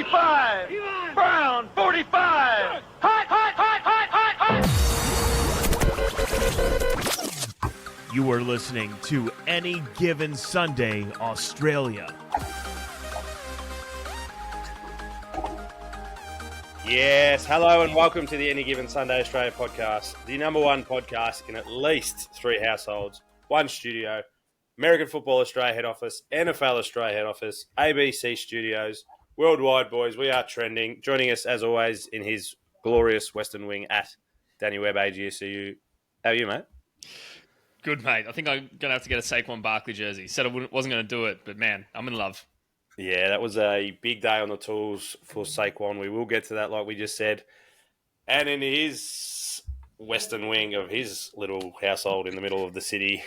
45. Brown, 45. Hot, hot, hot, hot, hot, hot. You are listening to Any Given Sunday, Australia. Yes, hello and welcome to the Any Given Sunday Australia podcast, the number one podcast in at least 3 households, 1 studio, American Football Australia head office, NFL Australia head office, ABC studios, worldwide, boys. We are trending. Joining us, as always, in his glorious Western Wing at Danny Webb, AGSU. How are you, mate? Good, mate. I think I'm going to have to get a Saquon Barkley jersey. Said I wasn't going to do it, but, man, I'm in love. Yeah, that was a big day on the tools for Saquon. We will get to that, like we just said. And in his Western Wing of his little household in the middle of the city,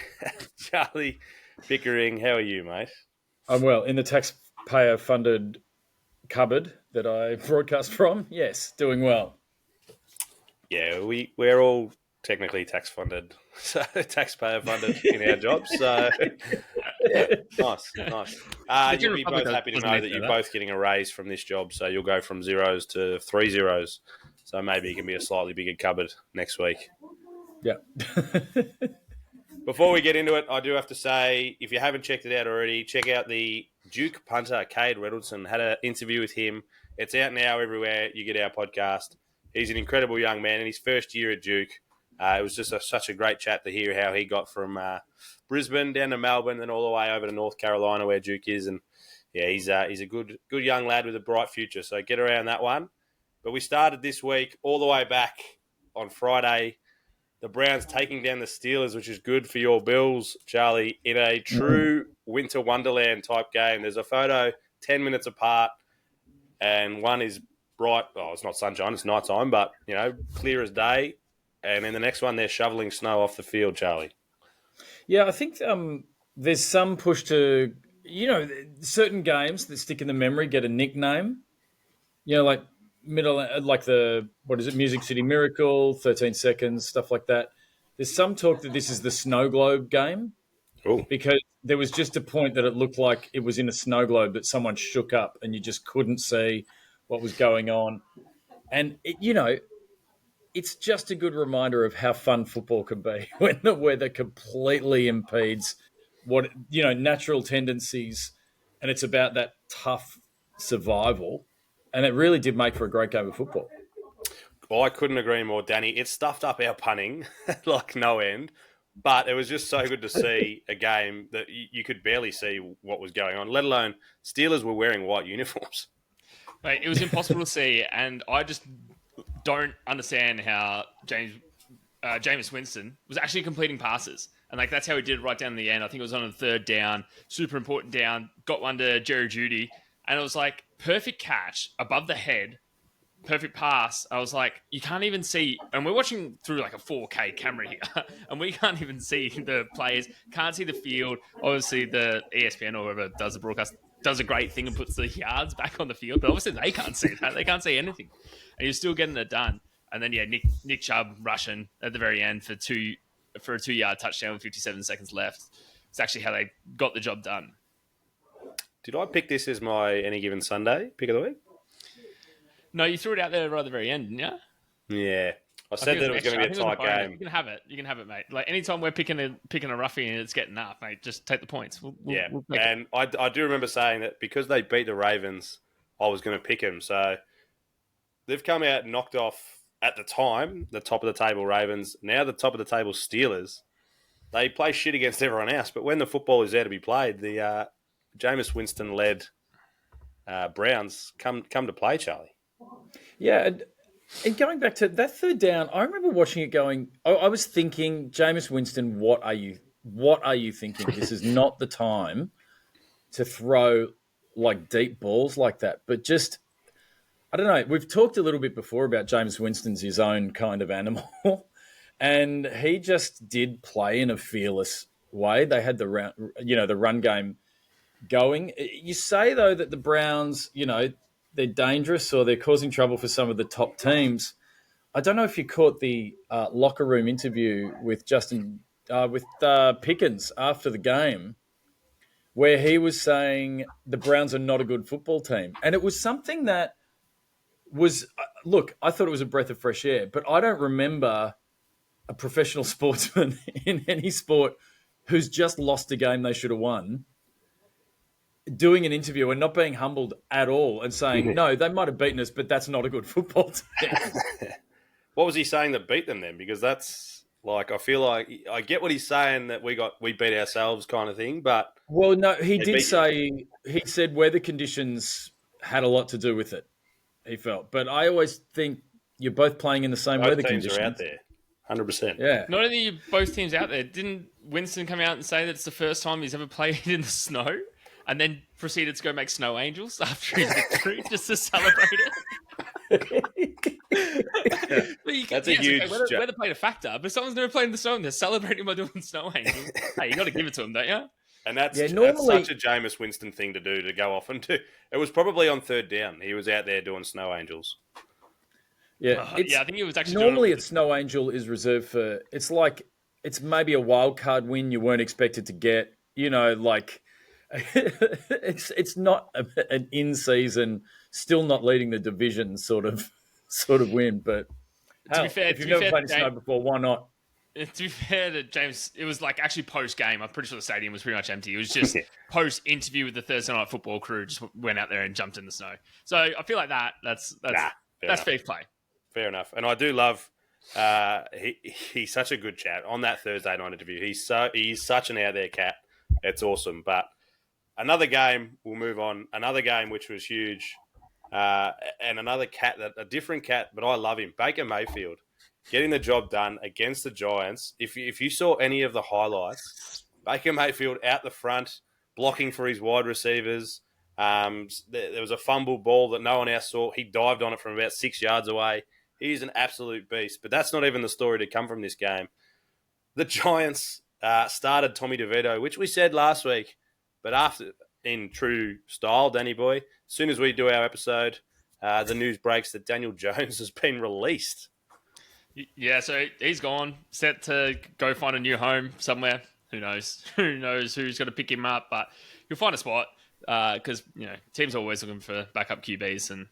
Charlie Pickering, how are you, mate? I'm well. In the taxpayer-funded cupboard that I broadcast from, yes, doing well. Yeah, we're all technically tax-funded, so taxpayer-funded in our jobs. So, yeah, nice. You'll be both happy to know that you're both getting a raise from this job, so you'll go from 0s to 3 zeros. So maybe it can be a slightly bigger cupboard next week. Yeah. Before we get into it, I do have to say, if you haven't checked it out already, check out the Duke punter, Cade Reddleson. Had an interview with him. It's out now everywhere you get our podcast. He's an incredible young man in his first year at Duke. It was just such a great chat to hear how he got from Brisbane down to Melbourne and all the way over to North Carolina where Duke is. And yeah, he's a good young lad with a bright future. So get around that one. But we started this week all the way back on Friday. The Browns taking down the Steelers, which is good for your Bills, Charlie, in a true winter wonderland type game. There's a photo 10 minutes apart, and one is bright. Oh, it's not sunshine, it's nighttime, but, clear as day. And then the next one, they're shoveling snow off the field, Charlie. Yeah, I think there's some push to, certain games that stick in the memory get a nickname. Like Music City Miracle, 13 Seconds, stuff like that. There's some talk that this is the snow globe game. Ooh. Because there was just a point that it looked like it was in a snow globe that someone shook up and you just couldn't see what was going on. And, it's just a good reminder of how fun football can be when the weather completely impedes natural tendencies, and it's about that tough survival. And it really did make for a great game of football. Well, I couldn't agree more, Danny. It stuffed up our punting like no end, but it was just so good to see a game that you could barely see what was going on, let alone Steelers were wearing white uniforms. Mate, it was impossible to see, and I just don't understand how Jameis Winston was actually completing passes. And that's how he did it right down to the end. I think it was on a third down, super important down, got one to Jerry Jeudy. And it was perfect catch above the head, perfect pass. I was like, you can't even see. And we're watching through a 4K camera here. And we can't even see the players, can't see the field. Obviously, the ESPN or whoever does the broadcast does a great thing and puts the yards back on the field. But obviously, they can't see that. They can't see anything. And you're still getting it done. And then, Nick Chubb rushing at the very end for a 2-yard touchdown with 57 seconds left. It's actually how they got the job done. Did I pick this as my Any Given Sunday pick of the week? No, you threw it out there right at the very end, didn't you? Yeah. I said that it was going to be a tight game. You can have it, mate. Anytime we're picking a roughie and it's getting up, mate, just take the points. We'll and I do remember saying that because they beat the Ravens, I was going to pick them. So they've come out and knocked off, at the time, the top of the table Ravens. Now the top of the table Steelers. They play shit against everyone else. But when the football is there to be played, the Jameis Winston-led Browns come to play, Charlie. Yeah, and going back to that third down, I remember watching it going, I was thinking, Jameis Winston, what are you thinking? This is not the time to throw deep balls like that. But just, I don't know, we've talked a little bit before about Jameis Winston's his own kind of animal. And he just did play in a fearless way. They had the run game going. You say, though, that the Browns, they're dangerous or they're causing trouble for some of the top teams. I don't know if you caught the locker room interview with Pickens after the game, where he was saying the Browns are not a good football team. And it was something that was, look, I thought it was a breath of fresh air, but I don't remember a professional sportsman in any sport who's just lost a game they should have won doing an interview and not being humbled at all and saying, no, they might have beaten us, but that's not a good football team. What was he saying that beat them then? Because that's like, I feel like I get what he's saying that we beat ourselves kind of thing, but well, no, he said weather conditions had a lot to do with it. He felt, but I always think you're both playing in the same weather teams conditions. are out there, 100%. Yeah, Not only are both teams out there, didn't Winston come out and say that it's the first time he's ever played in the snow, and then proceeded to go make snow angels after his victory just to celebrate it? That's a huge weather played a factor, but someone's never played in the snow and they're celebrating by doing snow angels. Hey, you got to give it to them, don't you? And that's normally, such a Jameis Winston thing to do, to go off and do. It was probably on third down. He was out there doing snow angels. Yeah, I think it was actually normally a snow angel is reserved for. It's like it's maybe a wild card win you weren't expected to get. You know, like it's not an in season, still not leading the division sort of win. But to be fair, if you've never played in snow before, why not? To be fair to James, it was like actually post-game. I'm pretty sure the stadium was pretty much empty. It was just post-interview with the Thursday Night Football crew, just went out there and jumped in the snow. So I feel like that's fair play. Fair enough. And I do love, he's such a good chat. On that Thursday night interview, he's such an out-there cat. It's awesome. But another game, we'll move on. Another game which was huge, and another cat, a different cat, but I love him. Baker Mayfield. Getting the job done against the Giants. If you saw any of the highlights, Baker Mayfield out the front, blocking for his wide receivers. There was a fumble ball that no one else saw. He dived on it from about 6 yards away. He's an absolute beast. But that's not even the story to come from this game. The Giants started Tommy DeVito, which we said last week. But after, in true style, Danny Boy, as soon as we do our episode, the news breaks that Daniel Jones has been released. Yeah, so he's gone, set to go find a new home somewhere. Who knows? Who knows who's going to pick him up? But he'll find a spot because teams are always looking for backup QBs, and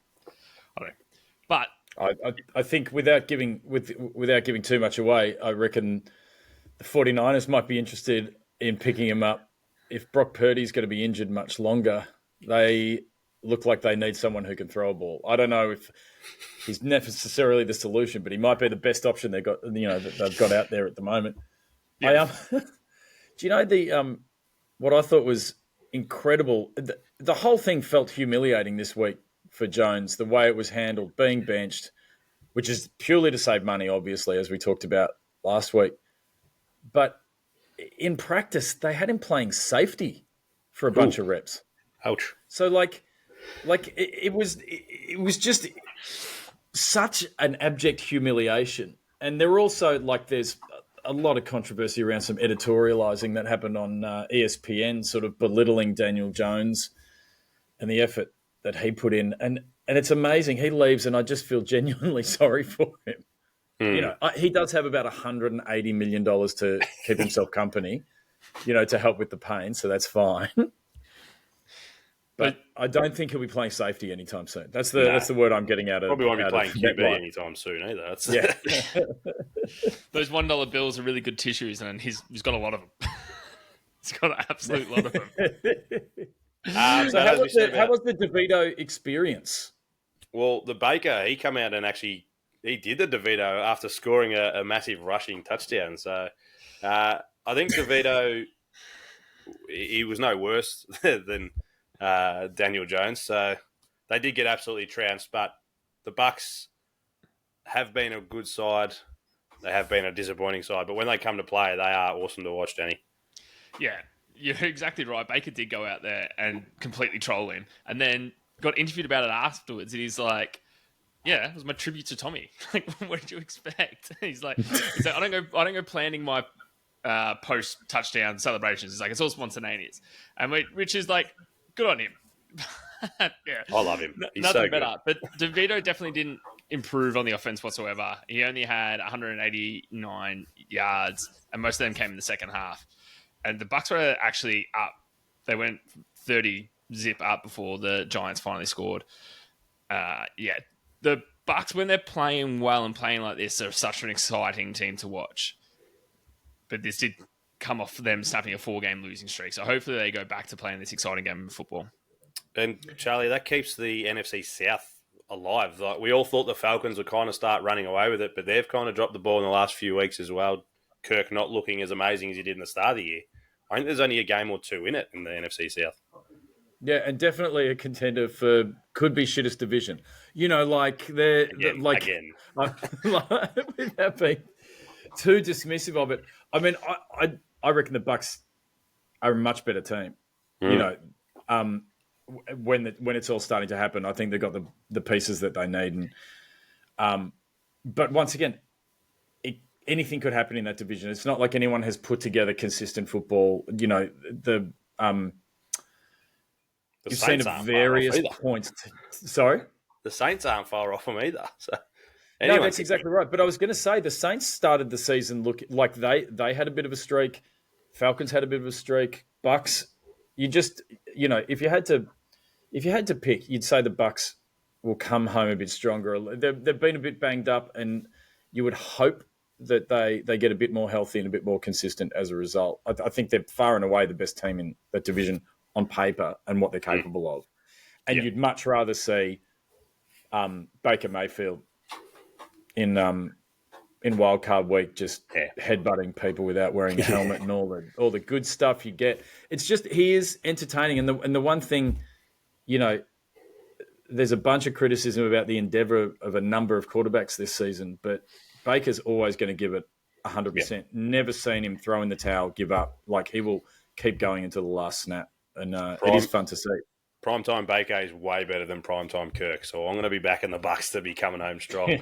I don't know. But I think without giving too much away, I reckon the 49ers might be interested in picking him up. If Brock Purdy's going to be injured much longer, they look like they need someone who can throw a ball. I don't know if he's necessarily the solution, but he might be the best option they've got. That they've got out there at the moment. Yeah. Do you know what I thought was incredible? The whole thing felt humiliating this week for Jones. The way it was handled, being benched, which is purely to save money, obviously, as we talked about last week. But in practice, they had him playing safety for a bunch of reps. Ouch. So it was just such an abject humiliation. And there also there's a lot of controversy around some editorializing that happened on ESPN, sort of belittling Daniel Jones and the effort that he put in. And it's amazing. He leaves and I just feel genuinely sorry for him. He does have about $180 million to keep himself company, to help with the pain. So that's fine. But I don't think he'll be playing safety anytime soon. That's the word I'm getting out of. Probably won't be playing QB anytime soon either. Those $1 bills are really good tissues, and he's got a lot of them. He's got an absolute lot of them. So how was the DeVito experience? Well, the Baker, he come out and actually he did the DeVito after scoring a massive rushing touchdown. So I think DeVito, he was no worse than Daniel Jones. So they did get absolutely trounced, but the Bucks have been a good side. They have been a disappointing side, but when they come to play, they are awesome to watch, Danny. Yeah, you're exactly right. Baker did go out there and completely troll him, and then got interviewed about it afterwards, and he's like, "Yeah, it was my tribute to Tommy." Like, what did you expect? He's like, I don't go planning my post touchdown celebrations. It's like it's all spontaneous, and which is like good on him. Yeah, I love him. He's nothing so better. But DeVito definitely didn't improve on the offense whatsoever. He only had 189 yards, and most of them came in the second half. And the Bucks were actually up They went 30 zip up before the Giants finally scored. The Bucks, when they're playing well and playing like this, are such an exciting team to watch. But this did come off them snapping a 4-game losing streak. So hopefully they go back to playing this exciting game of football. And Charlie, that keeps the NFC South alive. Like, we all thought the Falcons would kind of start running away with it, but they've kind of dropped the ball in the last few weeks as well. Kirk not looking as amazing as he did in the start of the year. I think there's only a game or two in it in the NFC South. Yeah, and definitely a contender for could be shittest division. Like Again. without being too dismissive of it. I mean, I reckon the Bucks are a much better team. When it's all starting to happen, I think they've got the pieces that they need. And but once again, anything could happen in that division. It's not like anyone has put together consistent football. You've seen at various points. Sorry? The Saints aren't far off them either. So no, that's exactly right. But I was going to say the Saints started the season look like they had a bit of a streak. Falcons had a bit of a streak. Bucks, if you had to pick, you'd say the Bucks will come home a bit stronger. They've been a bit banged up, and you would hope that they get a bit more healthy and a bit more consistent as a result. I think they're far and away the best team in that division on paper and what they're capable of. And you'd much rather see Baker Mayfield in wildcard week just headbutting people without wearing a helmet and all the good stuff you get. It's just he is entertaining. And the one thing, there's a bunch of criticism about the endeavour of a number of quarterbacks this season, but Baker's always going to give it 100%. Yeah. Never seen him throw in the towel, give up. Like, he will keep going into the last snap. And it is fun to see. Primetime Baker is way better than primetime Kirk, so I'm going to be back in the Bucks to be coming home strong.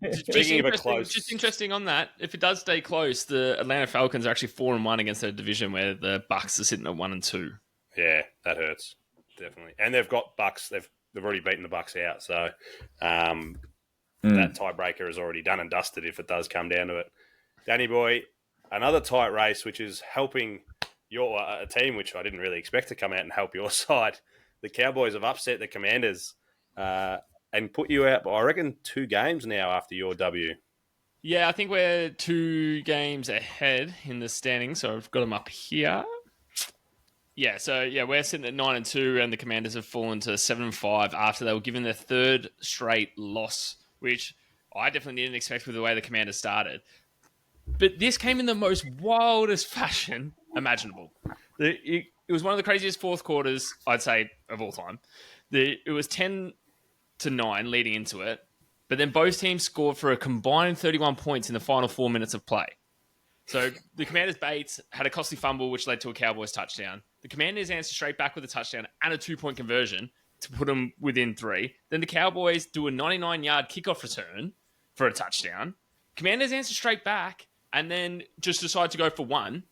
Just interesting on that. If it does stay close, the Atlanta Falcons are actually 4-1 against their division, where the Bucks are sitting at 1-2. Yeah, that hurts definitely. And they've got Bucks. They've already beaten the Bucks out, so that tiebreaker is already done and dusted if it does come down to it. Danny boy, another tight race, which is helping your a team which I didn't really expect to come out and help your side. The Cowboys have upset the Commanders and put you out by, I reckon, 2 games now after your W. Yeah, I think we're 2 games ahead in the standings, so I've got them up here. Yeah, so we're sitting at 9-2, and the Commanders have fallen to 7-5 after they were given their 3rd straight loss, which I definitely didn't expect with the way the Commanders started. But this came in the most wildest fashion imaginable. It was one of the craziest fourth quarters, I'd say, of all time. It was 10-9 leading into it, but then both teams scored for a combined 31 points in the final 4 minutes of play. So the Commanders' Bates had a costly fumble, which led to a Cowboys touchdown. The Commanders answered straight back with a touchdown and a 2-point conversion to put them within 3. Then the Cowboys do a 99-yard kickoff return for a touchdown. Commanders answer straight back and then just decide to go for 1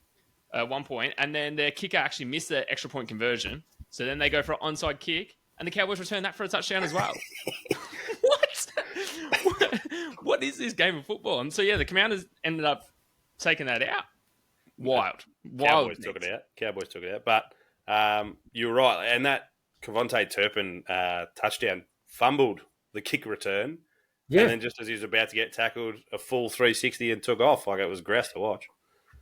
point. And then their kicker actually missed the extra point conversion. So then they go for an onside kick, and the Cowboys return that for a touchdown as well. What is this game of football? And so, the Commanders ended up taking that out. Wild. Cowboys took it out. But you're right. And that Kevontae Turpin touchdown fumbled the kick return. Yeah. And then just as he was about to get tackled, a full 360 and took off. Like, it was grass to watch.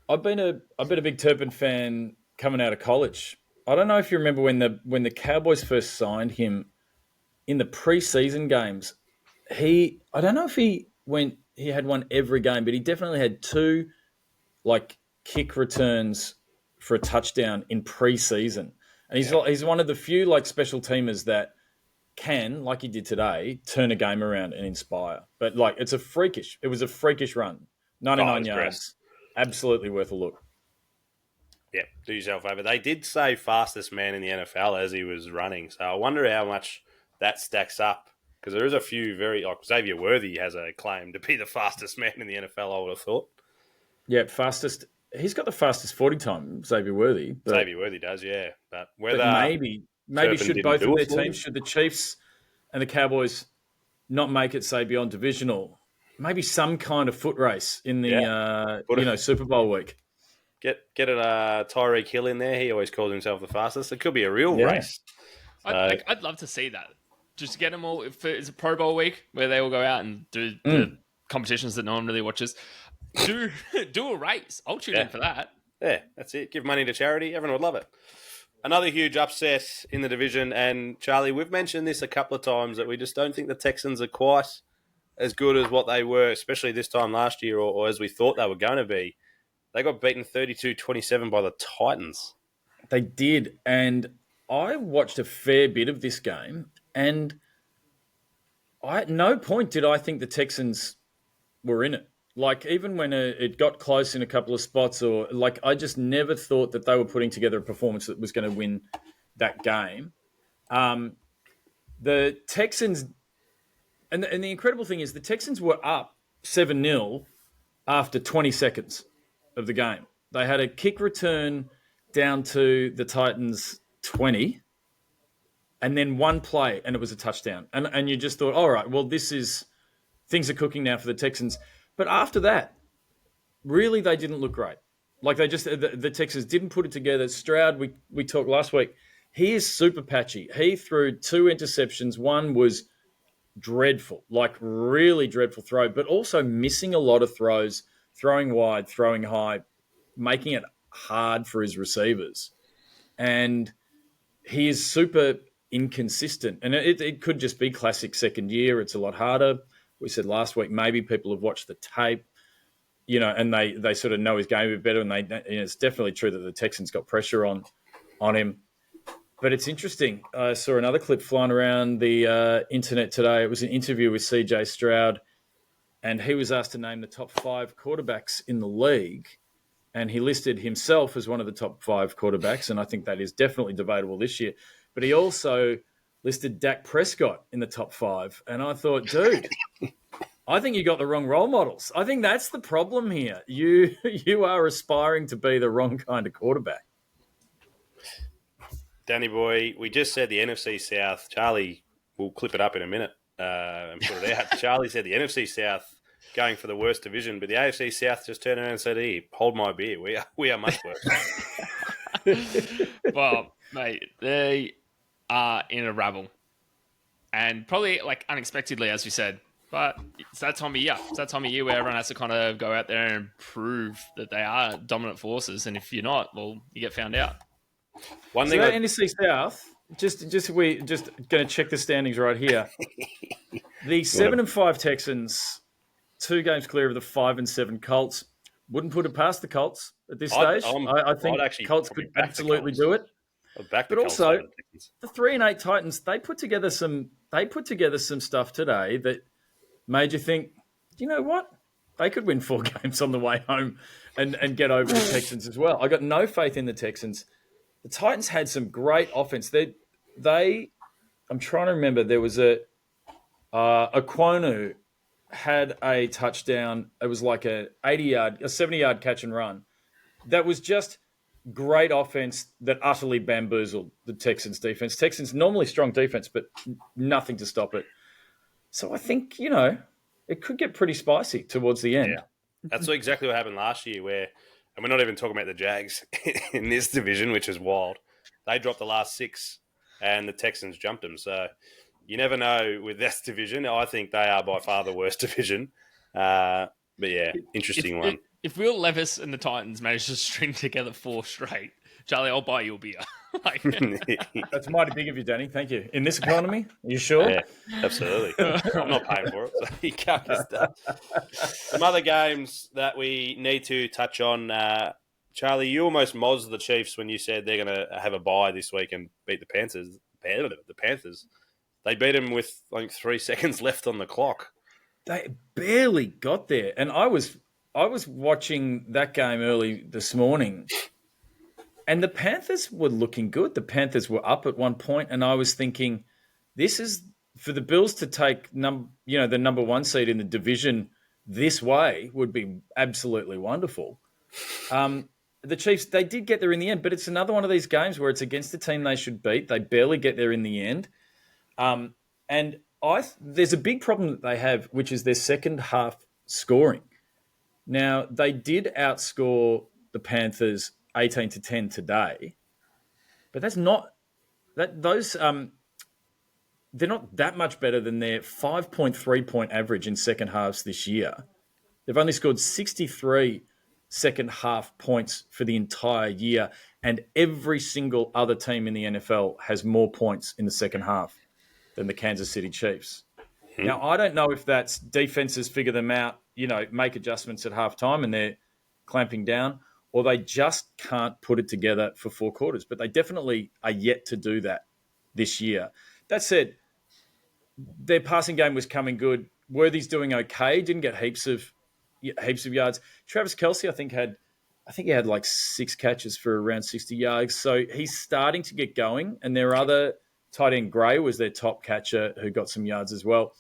I've been a big Turpin fan coming out of college. I don't know if you remember when the Cowboys first signed him in the preseason games. I don't know if he had one every game, but he definitely had 2 kick returns for a touchdown in preseason. And he's one of the few special teamers that can, like he did today, turn a game around and inspire. But it was a freakish run. 99 yards. Grass. Absolutely worth a look. Yeah, do yourself a favour. They did say fastest man in the NFL as he was running. So I wonder how much that stacks up. Because there is a few Xavier Worthy has a claim to be the fastest man in the NFL, I would have thought. Yeah, fastest. He's got the fastest 40 time, Xavier Worthy. Xavier Worthy does, yeah. But maybe should both of their teams, should the Chiefs and the Cowboys not make it, say, beyond divisional, maybe some kind of foot race in the Super Bowl week. Get a Tyreek Hill in there. He always calls himself the fastest. It could be a real race. I'd love to see that. Just get them all. If it's a Pro Bowl week where they all go out and do the competitions that no one really watches. Do a race. I'll tune in for that. Yeah, that's it. Give money to charity. Everyone would love it. Another huge upset in the division. And, Charlie, we've mentioned this a couple of times that we just don't think the Texans are quite as good as what they were, especially this time last year or as we thought they were going to be. They got beaten 32-27 by the Titans. They did. And I watched a fair bit of this game. And at no point did I think the Texans were in it. Like, even when it got close in a couple of spots, or like, I just never thought that they were putting together a performance that was going to win that game. The Texans, and the incredible thing is the Texans were up 7-0 after 20 seconds of the game. They had a kick return down to the Titans 20, and then one play, and it was a touchdown. And you just thought, all right, well, things are cooking now for the Texans. But after that, really, they didn't look great. Like, the Texans didn't put it together. Stroud, we talked last week, he is super patchy. He threw 2 interceptions. One was dreadful, like really dreadful throw, but also missing a lot of throws, throwing wide, throwing high, making it hard for his receivers. And he is super inconsistent. And it could just be classic second year. It's a lot harder. We said last week, maybe people have watched the tape, and they sort of know his game a bit better. And it's definitely true that the Texans got pressure on him. But it's interesting. I saw another clip flying around the internet today. It was an interview with CJ Stroud, and he was asked to name the top 5 quarterbacks in the league. And he listed himself as one of the top 5 quarterbacks, and I think that is definitely debatable this year. But he also listed Dak Prescott in the top 5. And I thought, dude, I think you got the wrong role models. I think that's the problem here. You are aspiring to be the wrong kind of quarterback. Danny boy, we just said the NFC South. Charlie will clip it up in a minute and put it out. Charlie said the NFC South going for the worst division, but the AFC South just turned around and said, "Hey, hold my beer. We are much worse." Well, mate, they are in a rabble. And probably, like, unexpectedly, as we said. But it's that time of year. It's that time of year where everyone has to kind of go out there and prove that they are dominant forces. And if you're not, well, you get found out. One So thing that NFC South, just going to check the standings right here. The 7-5 Texans, 2 games clear of the 5-7 Colts. Wouldn't put it past the Colts at this stage. I think Colts could absolutely do it. But also, the 3-8 Titans, they put together some stuff today that made you think, you know what? They could win 4 games on the way home and get over the Texans as well. I got no faith in the Texans. The Titans had some great offense. I'm trying to remember. There was a Aquanu had a touchdown. It was like a 70-yard catch and run. That was just great offense that utterly bamboozled the Texans defense. Texans normally strong defense, but nothing to stop it. So I think, it could get pretty spicy towards the end. Yeah. That's exactly what happened last year and we're not even talking about the Jags in this division, which is wild. They dropped the last 6 and the Texans jumped them. So you never know with this division. I think they are by far the worst division. But yeah, interesting one. If Will Levis and the Titans manage to string together 4 straight, Charlie, I'll buy you a beer. That's mighty big of you, Danny. Thank you. In this economy, are you sure? Yeah, absolutely. I'm not paying for it, so you can't get stuff. Some other games that we need to touch on. Charlie, you almost mozzed the Chiefs when you said they're going to have a bye this week and beat the Panthers. The Panthers. They beat them with like 3 seconds left on the clock. They barely got there. And I was watching that game early this morning, and the Panthers were looking good. The Panthers were up at one point, and I was thinking, this is for the Bills to take the number 1 seed in the division this way would be absolutely wonderful. The Chiefs, they did get there in the end, but it's another one of these games where it's against the team they should beat. They barely get there in the end. And there's a big problem that they have, which is their second half scoring. Now, they did outscore the Panthers 18-10 today, but that's not that those they're not that much better than their 5.3 point average in second halves this year. They've only scored 63 second half points for the entire year, and every single other team in the NFL has more points in the second half than the Kansas City Chiefs. Now, I don't know if that's defenses figure them out, make adjustments at halftime and they're clamping down, or they just can't put it together for four quarters. But they definitely are yet to do that this year. That said, their passing game was coming good. Worthy's doing okay. Didn't get heaps of yards. Travis Kelce, I think he had like 6 catches for around 60 yards. So he's starting to get going. And their other tight end, Gray, was their top catcher who got some yards as well.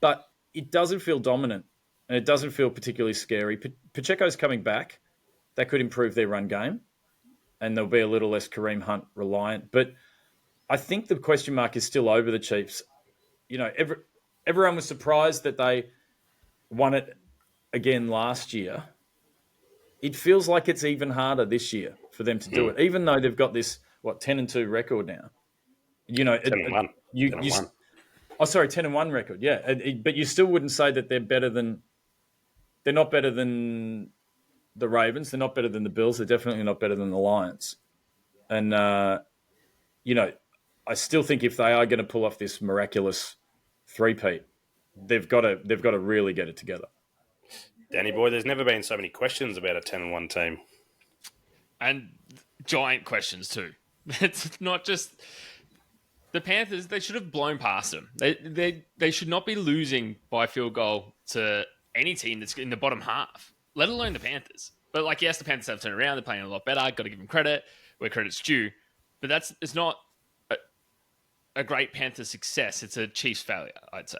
But it doesn't feel dominant, and it doesn't feel particularly scary. Pacheco's coming back. That could improve their run game, and they'll be a little less Kareem Hunt reliant. But I think the question mark is still over the Chiefs. Everyone was surprised that they won it again last year. It feels like it's even harder this year for them to do it, even though they've got this 10-2 record now. 10-1. 10-1. Oh, sorry, 10-1 record. Yeah, but you still wouldn't say that they're better than. They're not better than the Ravens. They're not better than the Bills. They're definitely not better than the Lions. And I still think if they are going to pull off this miraculous three-peat, they've got to really get it together. Danny boy, there's never been so many questions about a 10-1 team, and giant questions too. It's not just. The Panthers, they should have blown past them. They should not be losing by field goal to any team that's in the bottom half, let alone the Panthers. But yes, the Panthers have turned around. They're playing a lot better. Got to give them credit where credit's due. But it's not a great Panthers success. It's a Chiefs failure, I'd say.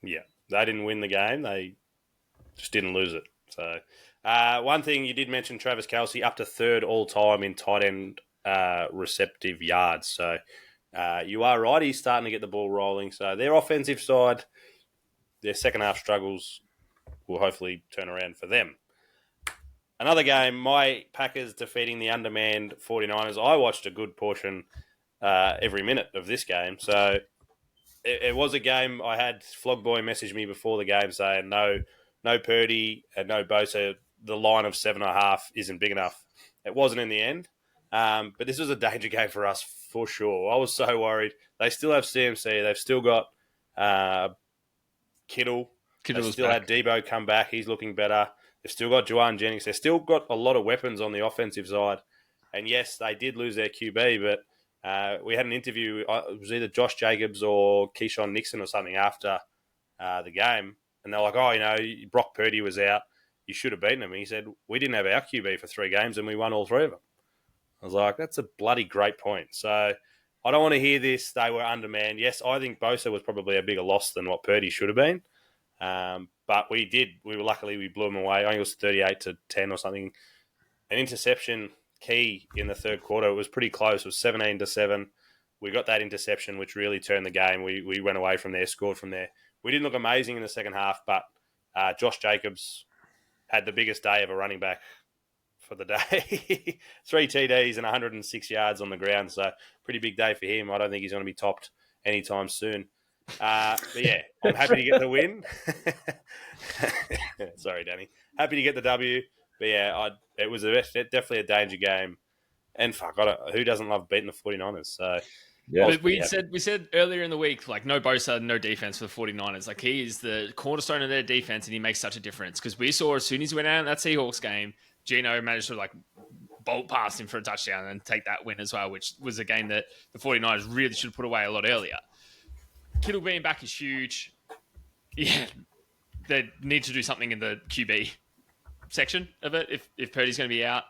Yeah, they didn't win the game. They just didn't lose it. So one thing you did mention, Travis Kelce, up to third all-time in tight end receptive yards. So you are right. He's starting to get the ball rolling. So their offensive side, their second half struggles will hopefully turn around for them. Another game, my Packers defeating the undermanned 49ers. I watched a good portion every minute of this game. So it was a game. I had Flogboy message me before the game saying no Purdy and no Bosa. The line of 7.5 isn't big enough. It wasn't in the end. But this was a danger game for us for sure. I was so worried. They still have CMC. They've still got Kittle. They still had Debo come back. He's looking better. They've still got Juwan Jennings. They've still got a lot of weapons on the offensive side. And yes, they did lose their QB, but we had an interview. It was either Josh Jacobs or Keyshawn Nixon or something after the game. And they're like, Brock Purdy was out. You should have beaten him. And he said, we didn't have our QB for 3 games and we won all 3 of them. I was like, that's a bloody great point. So I don't want to hear this. They were undermanned. Yes, I think Bosa was probably a bigger loss than what Purdy should have been. But we did. We blew them away. I think it was 38-10 or something. An interception key in the third quarter. It was pretty close. It was 17-7. We got that interception, which really turned the game. We went away from there, scored from there. We didn't look amazing in the second half, but Josh Jacobs had the biggest day of a running back for the day. 3 TDs and 106 yards on the ground. So pretty big day for him. I don't think he's going to be topped anytime soon. But yeah, I'm happy to get the win. Sorry, Danny. Happy to get the W. But yeah, it was definitely a danger game. And who doesn't love beating the 49ers? So yeah. But we said earlier in the week, no Bosa, no defense for the 49ers. He is the cornerstone of their defense, and he makes such a difference. Because we saw as soon as he went out in that Seahawks game, Gino managed to bolt past him for a touchdown and take that win as well, which was a game that the 49ers really should have put away a lot earlier. Kittle being back is huge. Yeah, they need to do something in the QB section of it if Purdy's going to be out.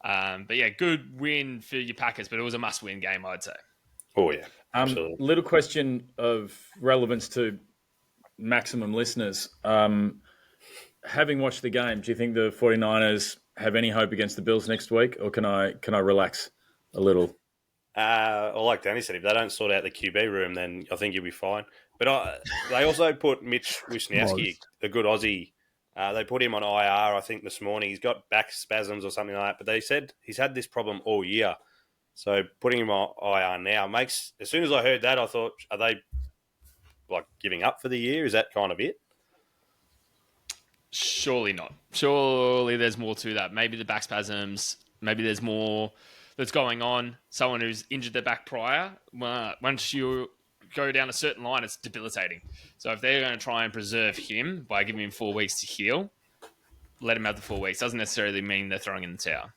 But yeah, good win for your Packers, but it was a must-win game, I'd say. Oh, yeah. Absolutely. Little question of relevance to maximum listeners. Having watched the game, do you think the 49ers have any hope against the Bills next week, or can I relax a little? Well, like Danny said, if they don't sort out the QB room, then I think you'll be fine. But they also put Mitch Wisniewski, a good Aussie They put him on IR, I think, this morning. He's got back spasms or something like that, but they said he's had this problem all year. So putting him on IR now makes... As soon as I heard that, I thought, are they like giving up for the year? Is that kind of it? Surely not. Surely there's more to that. Maybe the back spasms. Maybe there's more that's going on. Someone who's injured their back prior. Once you go down a certain line, it's debilitating. So if they're going to try and preserve him by giving him 4 weeks to heal, let him have the 4 weeks. Doesn't necessarily mean they're throwing in the towel.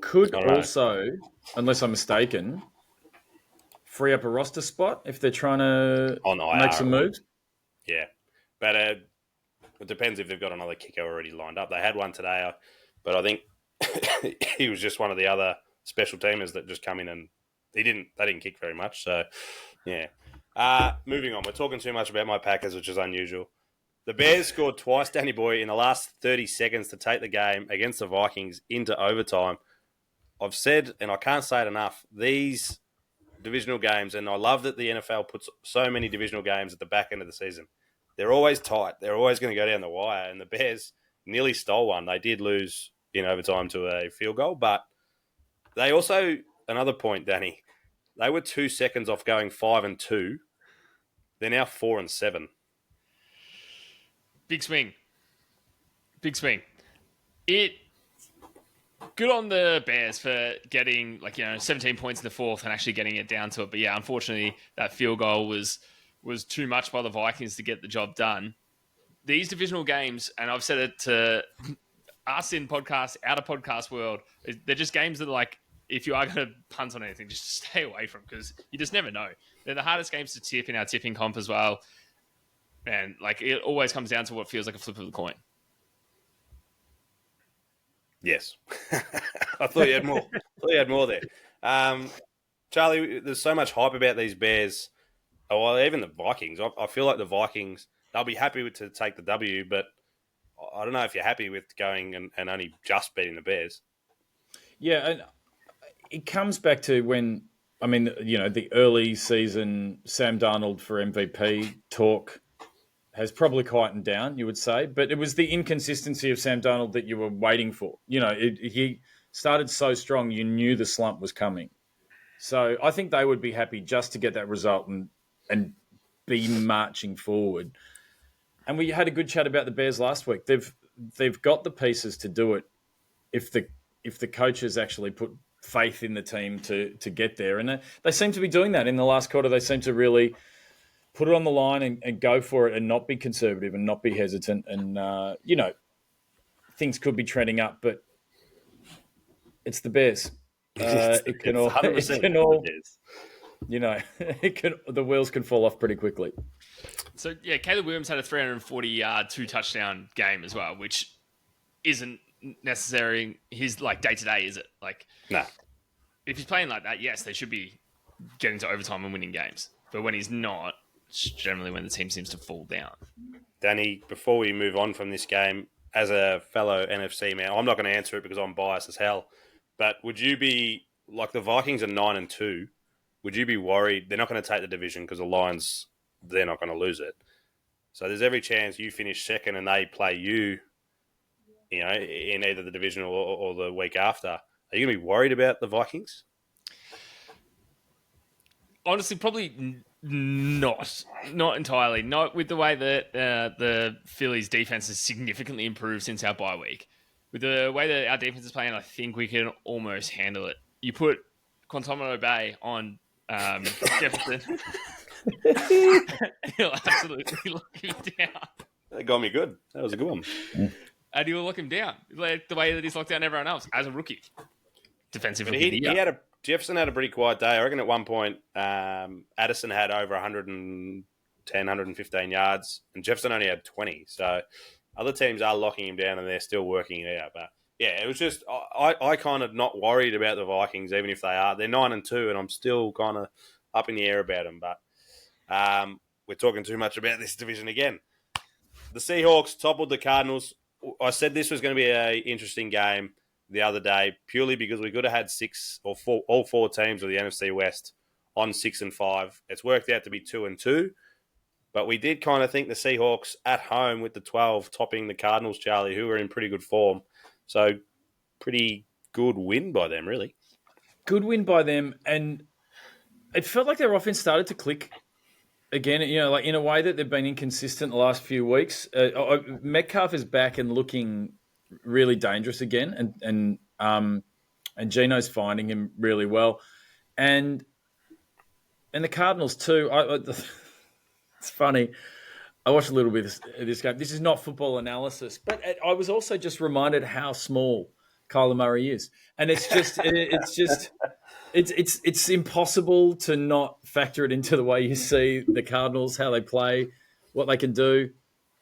Could also, unless I'm mistaken, free up a roster spot if they're trying to make some moves. Yeah. But it depends if they've got another kicker already lined up. They had one today, but I think he was just one of the other special teamers that just come in and they didn't kick very much. So, yeah. Moving on. We're talking too much about my Packers, which is unusual. The Bears scored twice, Danny Boy, in the last 30 seconds to take the game against the Vikings into overtime. I've said, and I can't say it enough, these divisional games, and I love that the NFL puts so many divisional games at the back end of the season. They're always tight. They're always going to go down the wire, and the Bears nearly stole one. They did lose in overtime to a field goal, but they also, another point, Danny, they were 2 seconds off going 5-2. They're now 4-7. Big swing. Good on the Bears for getting 17 points in the fourth and actually getting it down to it. But yeah, unfortunately, that field goal was too much by the Vikings to get the job done. These divisional games, and I've said it to us in podcast, out of podcast world, they're just games that if you are going to punt on anything, just stay away from because you just never know. They're the hardest games to tip in our tipping comp as well. And it always comes down to what feels like a flip of the coin. Yes. I thought you had more. There. Charlie, there's so much hype about these Bears. Oh, well, even the Vikings. I feel like the Vikings, they'll be happy to take the W, but I don't know if you're happy with going and only just beating the Bears. Yeah, and it comes back to when, the early season Sam Darnold for MVP talk has probably quietened down, you would say, but it was the inconsistency of Sam Darnold that you were waiting for. He started so strong, you knew the slump was coming. So I think they would be happy just to get that result and be marching forward. And we had a good chat about the Bears last week. They've got the pieces to do it if the coaches actually put faith in the team to get there. And they seem to be doing that in the last quarter. They seem to really put it on the line and go for it and not be conservative and not be hesitant. And, things could be trending up, but it's the Bears. The wheels can fall off pretty quickly. So, yeah, Caleb Williams had a 340-yard, 2-touchdown game as well, which isn't necessarily his, day-to-day, is it? No. If he's playing like that, yes, they should be getting to overtime and winning games. But when he's not, it's generally when the team seems to fall down. Danny, before we move on from this game, as a fellow NFC man, I'm not going to answer it because I'm biased as hell, but would you be, the Vikings are 9-2, would you be worried? They're not going to take the division because the Lions, they're not going to lose it. So there's every chance you finish second and they play you, in either the division or the week after. Are you going to be worried about the Vikings? Honestly, probably not entirely. Not with the way that the Phillies' defense has significantly improved since our bye week. With the way that our defense is playing, I think we can almost handle it. You put Quantomo Bay on Jefferson, he'll absolutely lock him down. That got me good. That was a good one. And he will lock him down, the way that he's locked down everyone else as a rookie. Defensive rookie. Jefferson had a pretty quiet day. I reckon at one point, Addison had over 110, 115 yards, and Jefferson only had 20. So other teams are locking him down, and they're still working it out. But yeah, it was just I kind of not worried about the Vikings, even if they are. They're 9-2, and I'm still kind of up in the air about them. But we're talking too much about this division again. The Seahawks toppled the Cardinals. I said this was going to be an interesting game the other day, purely because we could have had all four teams of the NFC West on 6-5. It's worked out to be 2-2. But we did kind of think the Seahawks at home with the 12 topping the Cardinals, Charlie, who were in pretty good form. So pretty good win by them, really. Good win by them, and it felt like their offense started to click again. Like in a way that they've been inconsistent the last few weeks. Metcalf is back and looking really dangerous again, and Gino's finding him really well, and the Cardinals too. It's funny. I watched a little bit of this game. This is not football analysis, but I was also just reminded how small Kyler Murray is, and it's impossible to not factor it into the way you see the Cardinals, how they play, what they can do.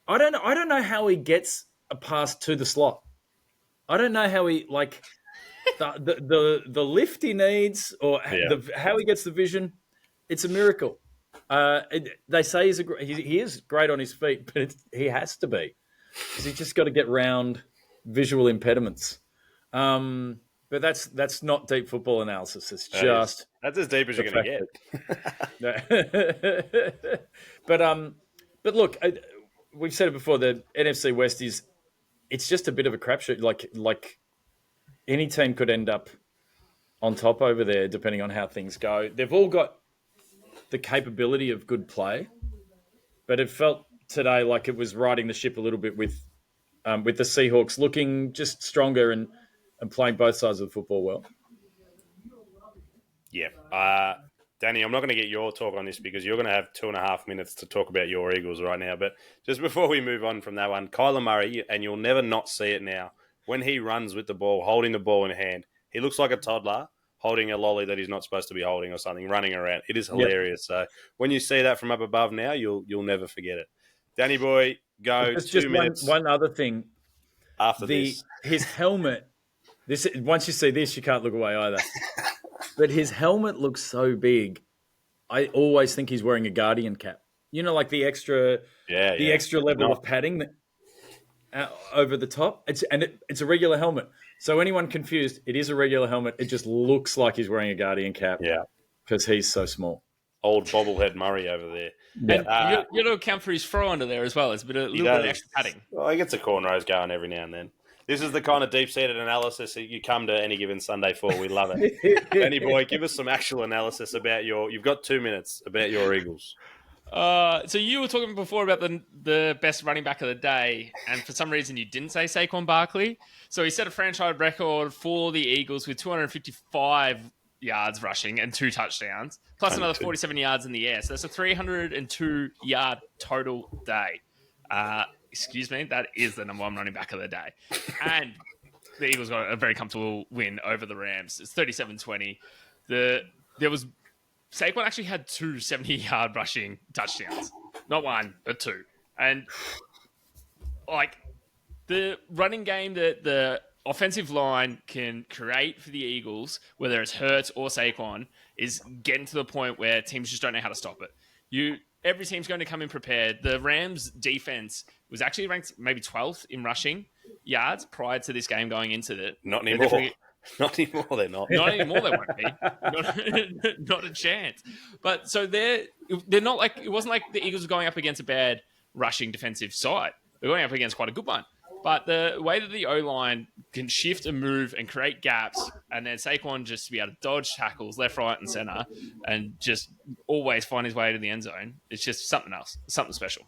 I don't know how he gets a pass to the slot. I don't know how he the lift he needs or how he gets the vision. It's a miracle. They say he is great on his feet, but he has to be because he's just got to get round visual impediments. But that's not deep football analysis. It's just that's as deep as you're going to get. But look, we've said it before. The NFC West it's just a bit of a crapshoot. Like any team could end up on top over there, depending on how things go. They've all got the capability of good play, but it felt today like it was riding the ship a little bit with the Seahawks looking just stronger and playing both sides of the football well. Yeah. Danny, I'm not going to get your talk on this because you're going to have 2.5 minutes to talk about your Eagles right now. But just before we move on from that one, Kyler Murray, and you'll never not see it now, when he runs with the ball, holding the ball in hand, he looks like a toddler holding a lolly that he's not supposed to be holding or something, running around. It is hilarious. Yep. So when you see that from up above now, you'll never forget it. Danny boy, go just 2 minutes. One other thing. After this. His helmet, once you see this, you can't look away either. But his helmet looks so big. I always think he's wearing a Guardian cap. Like the extra level of padding over the top. It's a regular helmet. So anyone confused, it is a regular helmet. It just looks like he's wearing a Guardian cap. Yeah. Because he's so small. Old bobblehead Murray over there. And you got to account for his throw under there as well. It's a little bit of extra padding. Well, he gets a cornrows going every now and then. This is the kind of deep-seated analysis that you come to any given Sunday for. We love it. Danny boy, give us some actual analysis about you've got 2 minutes about your Eagles. So you were talking before about the best running back of the day, and for some reason you didn't say Saquon Barkley. So he set a franchise record for the Eagles with 255 yards rushing and 2 touchdowns, plus another 47 yards in the air. So that's a 302-yard total day. Excuse me, that is the number 1 running back of the day. And the Eagles got a very comfortable win over the Rams. It's 37-20. Saquon actually had 2 70-yard rushing touchdowns. Not 1, but 2. And, the running game that the offensive line can create for the Eagles, whether it's Hurts or Saquon, is getting to the point where teams just don't know how to stop it. Every team's going to come in prepared. The Rams' defense was actually ranked maybe 12th in rushing yards prior to this game going into it. Not anymore. Not anymore, they're not. Not anymore, they won't be. Not a chance. But so they're not like, it wasn't like the Eagles were going up against a bad rushing defensive side. They're going up against quite a good one. But the way that the O-line can shift and move and create gaps, and then Saquon just to be able to dodge tackles left, right, and center, and just always find his way to the end zone, it's just something else, something special.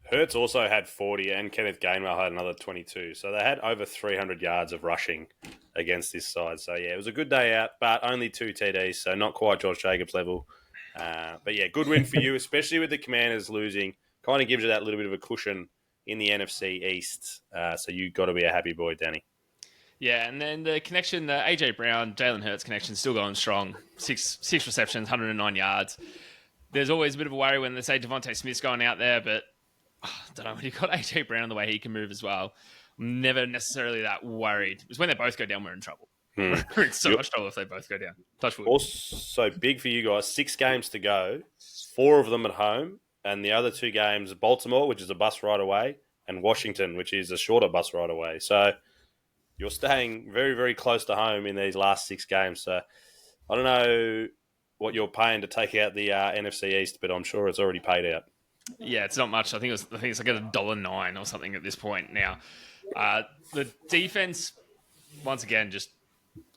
Hurts also had 40, and Kenneth Gainwell had another 22. So they had over 300 yards of rushing against this side. So, yeah, it was a good day out, but only 2 TDs, so not quite Josh Jacobs level. But, yeah, good win for you, especially with the Commanders losing. Kind of gives you that little bit of a cushion in the NFC East. So you got to be a happy boy, Danny. Yeah, and then the connection, the A.J. Brown, Jalen Hurts connection still going strong. Six receptions, 109 yards. There's always a bit of a worry when they say Devontae Smith's going out there, but I don't know, when you've got A.J. Brown the way he can move as well, I'm never necessarily that worried. It's when they both go down, we're in trouble. We're in so much trouble if they both go down. Touch wood. Also big for you guys, 6 games to go, 4 of them at home, and the other 2 games, Baltimore, which is a bus ride away, and Washington, which is a shorter bus ride away. So you're staying very, very close to home in these last 6 games. So I don't know what you're paying to take out the NFC East, but I'm sure it's already paid out. Yeah, it's not much. I think it's like $1.09 or something at this point now. The defense, once again, just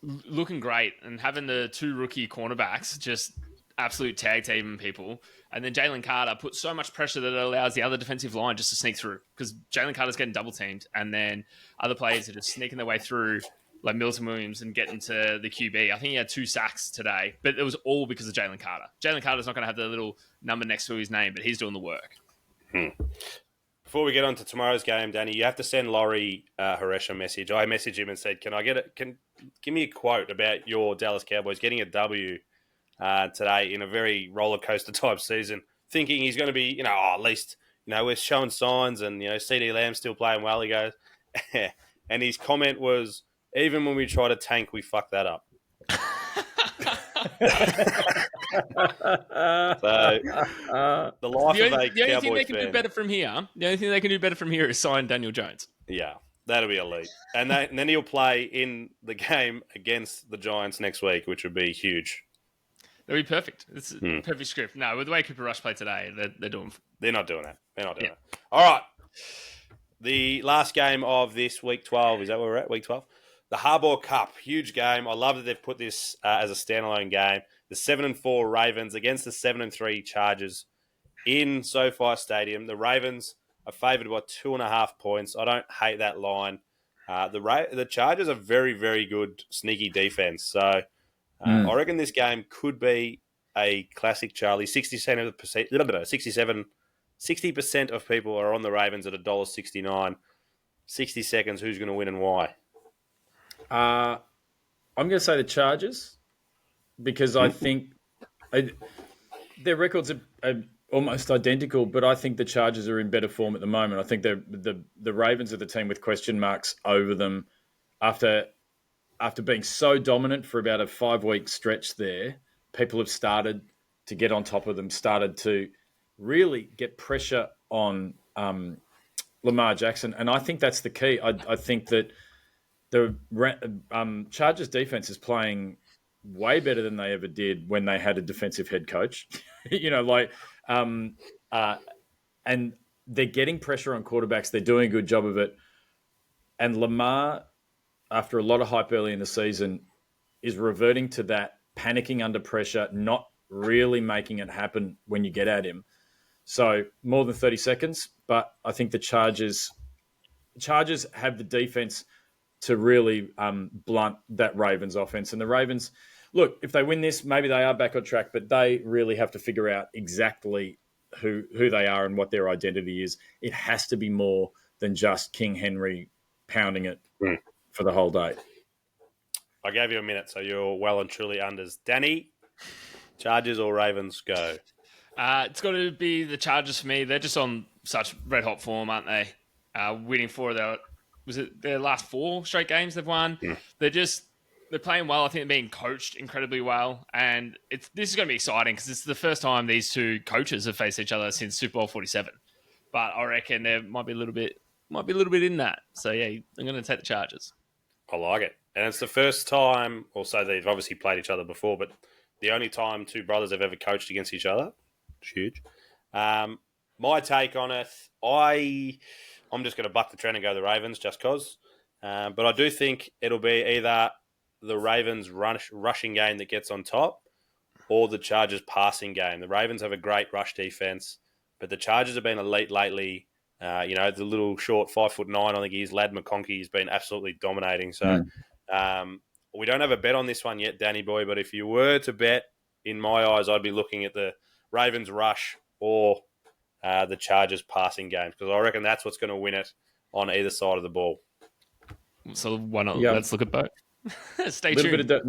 looking great, and having the two rookie cornerbacks just absolute tag teaming people. And then Jalen Carter put so much pressure that it allows the other defensive line just to sneak through, because Jalen Carter's getting double teamed, and then other players are just sneaking their way through, like Milton Williams, and getting to the QB. I think he had 2 sacks today, but it was all because of Jalen Carter. Jalen Carter's not going to have the little number next to his name, but he's doing the work. Before we get on to tomorrow's game, Danny, you have to send Laurie Haresh a message. I messaged him and said, "Can I get it? Give me a quote about your Dallas Cowboys getting a W today in a very roller coaster type season, thinking he's going to be, at least, we're showing signs, and CD Lamb's still playing well." He goes, and his comment was, "Even when we try to tank, we fuck that up." So the life The of a only thing Cowboys they can fan. do better from here, is sign Daniel Jones. Yeah, that'll be elite. And then he'll play in the game against the Giants next week, which would be huge. That'd be perfect. It's a perfect script. No, with the way Cooper Rush played today, they're doing. They're not doing that. All right. The last game of this week 12, is that where we're at? Week 12? The Harbaugh Cup, huge game. I love that they've put this as a standalone game. The 7-4 Ravens against the 7-3 Chargers in SoFi Stadium. The Ravens are favoured by 2.5 points. I don't hate that line. The Chargers are very, very good, sneaky defense. So I reckon this game could be a classic Charlie. 60% of people are on the Ravens at $1.69. 60 seconds. Who's going to win and why? I'm going to say the Chargers, because I think their records are almost identical, but I think the Chargers are in better form at the moment. I think the Ravens are the team with question marks over them after being so dominant for about a 5-week stretch there. People have started to get on top of them, started to really get pressure on Lamar Jackson, and I think that's the key. I think that the Chargers defense is playing way better than they ever did when they had a defensive head coach. And they're getting pressure on quarterbacks. They're doing a good job of it. And Lamar, after a lot of hype early in the season, is reverting to that panicking under pressure, not really making it happen when you get at him. So more than 30 seconds, but I think the Chargers have the defense to really blunt that Ravens offense. And the Ravens, look, if they win this, maybe they are back on track, but they really have to figure out exactly who they are and what their identity is. It has to be more than just King Henry pounding it for the whole day. I gave you a minute, so you're well and truly unders. Danny, Chargers or Ravens, go. It's got to be the Chargers for me. They're just on such red-hot form, aren't they? Winning 4 of their last 4 straight games they've won. Yeah. They're playing well. I think they're being coached incredibly well. And this is going to be exciting because it's the first time these two coaches have faced each other since Super Bowl 47. But I reckon there might be a little bit in that. So, yeah, I'm going to take the Chargers. I like it. And it's the first time, also they've obviously played each other before, but the only time two brothers have ever coached against each other. It's huge. My take on it, I'm just going to buck the trend and go the Ravens just because. But I do think it'll be either the Ravens rushing game that gets on top or the Chargers passing game. The Ravens have a great rush defense, but the Chargers have been elite lately. The little short 5'9", I think he is, Lad McConkey, has been absolutely dominating. So we don't have a bet on this one yet, Danny boy, but if you were to bet, in my eyes, I'd be looking at the Ravens rush or the Chargers passing game, because I reckon that's what's going to win it on either side of the ball. So why not? Yeah. Let's look at both. Stay tuned. Bit of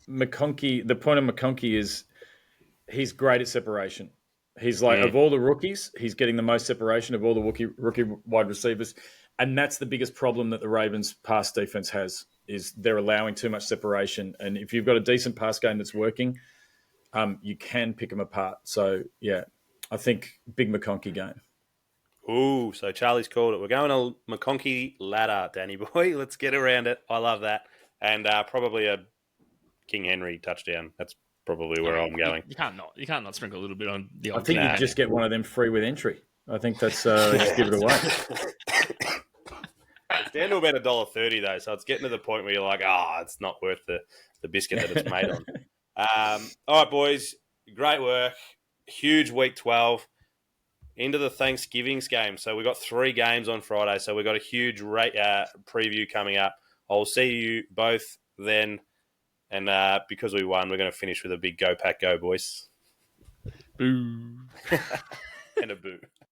McConkey. The point of McConkey is he's great at separation. He's like, of all the rookies, he's getting the most separation of all the rookie wide receivers. And that's the biggest problem that the Ravens pass defense has, is they're allowing too much separation. And if you've got a decent pass game that's working, you can pick them apart. So, yeah, I think big McConkey game. Ooh, so Charlie's called it. We're going to McConkey ladder, Danny boy. Let's get around it. I love that. And probably a King Henry touchdown. That's probably where I'm going. You can't not sprinkle a little bit on the I old think Nah. you just get one of them free with entry. I think that's just give it away. It's down to about $1.30 though, so it's getting to the point where you're like, it's not worth the biscuit that it's made on. All right, boys, great work. Huge week 12 into the Thanksgiving's game. So we've got 3 games on Friday, so we've got a huge preview coming up. I'll see you both then, and because we won, we're going to finish with a big Go Pack Go, boys. Boo. And a boo.